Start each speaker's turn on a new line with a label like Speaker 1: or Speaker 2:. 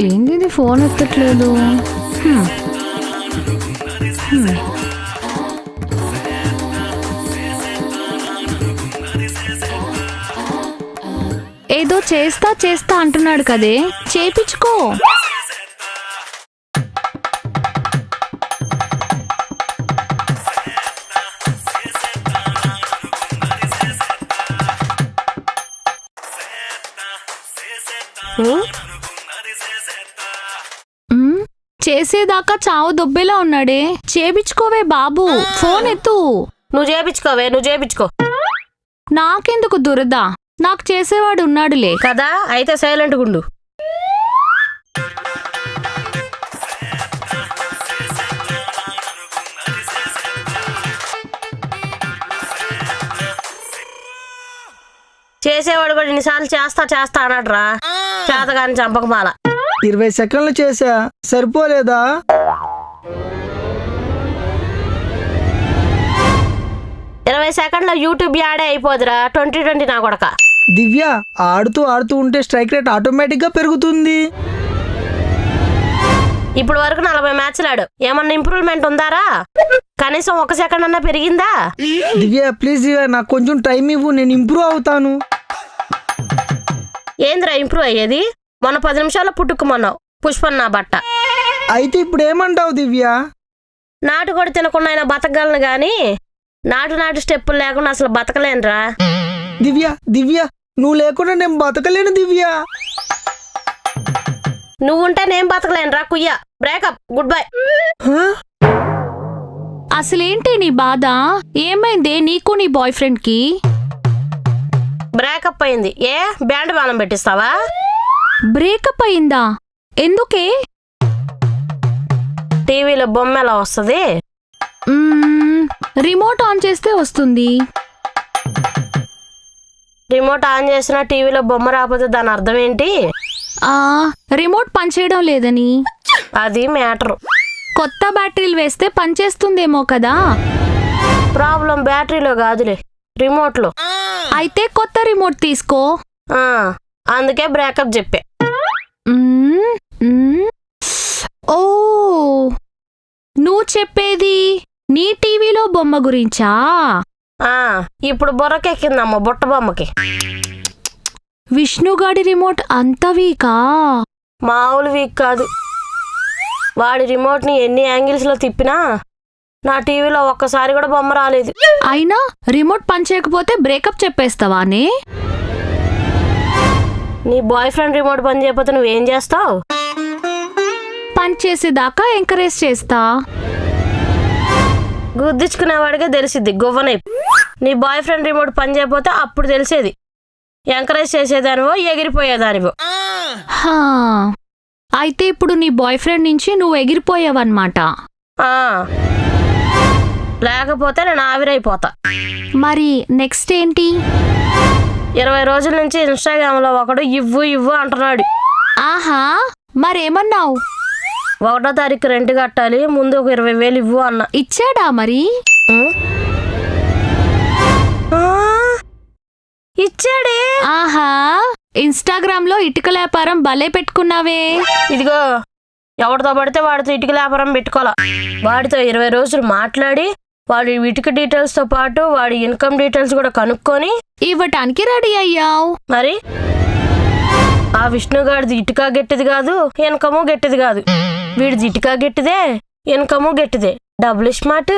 Speaker 1: ఏంది ఇది ఫోన్ ఎత్తట్లేదు? ఏదో చేస్తా చేస్తా అంటున్నాడు కదే, చేపించుకో. చేసేదాకా చావు దొబ్బేలా ఉన్నాడే, చేపించుకోవే బాబు. ఫోన్ ఎత్తు.
Speaker 2: నువ్వు చేపించుకో.
Speaker 1: నాకెందుకు దురద, నాకు చేసేవాడు ఉన్నాడులే
Speaker 2: కదా. అయితే సైలెంట్ గుండు. చేసేవాడు కూడా ఇన్నిసార్లు చేస్తా అన్నాడురా. చేతగాని చంపకమాల.
Speaker 3: 20 సెకండ్లు చేసా, సరిపోలేదా?
Speaker 2: సెకండ్లో యూట్యూబ్ యాడే అయిపోదురా. 2020 నా కొడక.
Speaker 3: దివ్య, ఆడుతూ ఉంటే స్ట్రైక్ రేట్ ఆటోమేటిక్ గా పెరుగుతుంది.
Speaker 2: ఇప్పుడు వరకు 40 మ్యాచ్లు ఆడు. ఏమన్నా ఇంప్రూవ్మెంట్ ఉందారా? కనీసం 1 సెకండ్ అన్నా పెరిగిందా?
Speaker 3: దివ్య ప్లీజ్ దివ్య, నాకు కొంచెం టైం ఇవ్వు, నేను ఇంప్రూవ్ అవుతాను.
Speaker 2: ఏంద్రా ఇంప్రూవ్ అయ్యేది? మొన్న 10 నిమిషాల్లో పుట్టుకుమన్నావు పుష్పన్న బట్ట.
Speaker 3: అయితే ఇప్పుడు ఏమంటావు దివ్య?
Speaker 2: నాటు కూడా తినకుండా అయినా బతకగలను గాని నాటు స్టెప్పులు లేకుండా అసలు బతకలేనురా.
Speaker 3: దివ్య నువ్వు లేకుండా నేను బతకలేను దివ్య.
Speaker 2: నువ్వుంటే నేను బతకలేనురా కుయ్య. Breakup, goodbye.
Speaker 1: అసలేంటి నీ బాధ? ఏమైందే నీకు నీ బాయ్ ఫ్రెండ్ కి?
Speaker 2: బ్రేకప్ అయింది. ఏ బ్యాండ్ బాణం పెట్టిస్తావా?
Speaker 1: బ్రేకప్ అయిందా? ఎందుకే?
Speaker 2: టీవీలో బొమ్మ ఎలా వస్తుంది?
Speaker 1: రిమోట్ ఆన్ చేస్తే వస్తుంది.
Speaker 2: రిమోట్ ఆన్ చేసినా టీవీలో బొమ్మ రాకపోతే దాని అర్థం ఏంటి?
Speaker 1: రిమోట్ పనిచేయడం లేదని.
Speaker 2: అది మ్యాటర్.
Speaker 1: కొత్త బ్యాటరీలు వేస్తే పనిచేస్తుందేమో కదా.
Speaker 2: ప్రాబ్లం బ్యాటరీలో కాదులే, రిమోట్లో.
Speaker 1: అయితే కొత్త రిమోట్ తీసుకో.
Speaker 2: అందుకే బ్రేకప్ చెప్పే.
Speaker 1: ఓ, నువ్వు చెప్పేది నీ టీవీలో బొమ్మ గురించా?
Speaker 2: ఇప్పుడు బొర్రకెక్కిందమ్మ బుట్ట బొమ్మకి.
Speaker 1: విష్ణుగాడి రిమోట్ అంత వీకా?
Speaker 2: మామూలు వీక్ కాదు. వాడి రిమోట్ని ఎన్ని యాంగిల్స్లో తిప్పినా నా టీవీలో ఒక్కసారి కూడా బొమ్మ రాలేదు.
Speaker 1: అయినా రిమోట్ పనిచేయకపోతే బ్రేకప్ చెప్పేస్తావానే?
Speaker 2: నీ బాయ్ ఫ్రెండ్ రిమోట్ పని చేయకపోతే నువ్వేం చేస్తావు?
Speaker 1: పని చేసేదాకా ఎంకరేజ్ చేస్తా.
Speaker 2: గుద్దించుకునేవాడిగా తెలిసిద్ది గువ్వనైపు. నీ బాయ్ ఫ్రెండ్ రిమోట్ పని చేయకపోతే అప్పుడు తెలిసేది. ఎంకరేజ్ చేసేదానివో ఎగిరిపోయేదానివో.
Speaker 1: అయితే ఇప్పుడు నీ బాయ్ ఫ్రెండ్ నుంచి నువ్వు ఎగిరిపోయావన్నమాట.
Speaker 2: లేకపోతే నేను ఆవిరైపోతా.
Speaker 1: మరి నెక్స్ట్ ఏంటి?
Speaker 2: 20 రోజుల నుంచి ఇన్స్టాగ్రామ్లో ఒకడు ఇవ్వు అంటున్నాడు.
Speaker 1: ఆహా, మరేమన్నావు?
Speaker 2: 1వ తారీఖు రెంట్ కట్టాలి, ముందు ఒక 20,000 ఇవ్వు అన్న.
Speaker 1: ఇచ్చాడా మరి?
Speaker 2: ఇచ్చాడే.
Speaker 1: ఆహా, ఇన్స్టాగ్రామ్ లో ఇటుక వ్యాపారం భలే పెట్టుకున్నావే.
Speaker 2: ఇదిగో, ఎవరితో పడితే వాడితో ఇటుక వ్యాపారం పెట్టుకోవాలా. వాడితో 20 రోజులు మాట్లాడి వాడి ఇటుక డీటెయిల్స్ తో పాటు వాడి ఇన్కమ్ డీటెయిల్స్ కూడా కనుక్కొని
Speaker 1: ఇవ్వటానికి రెడీ అయ్యావు.
Speaker 2: మరి ఆ విష్ణుగాడిది ఇటుక గట్టిది కాదు, ఇన్కము గట్టిది కాదు. వీడిది ఇటుక గట్టిదే, ఇన్కము గట్టిదే. Double smart.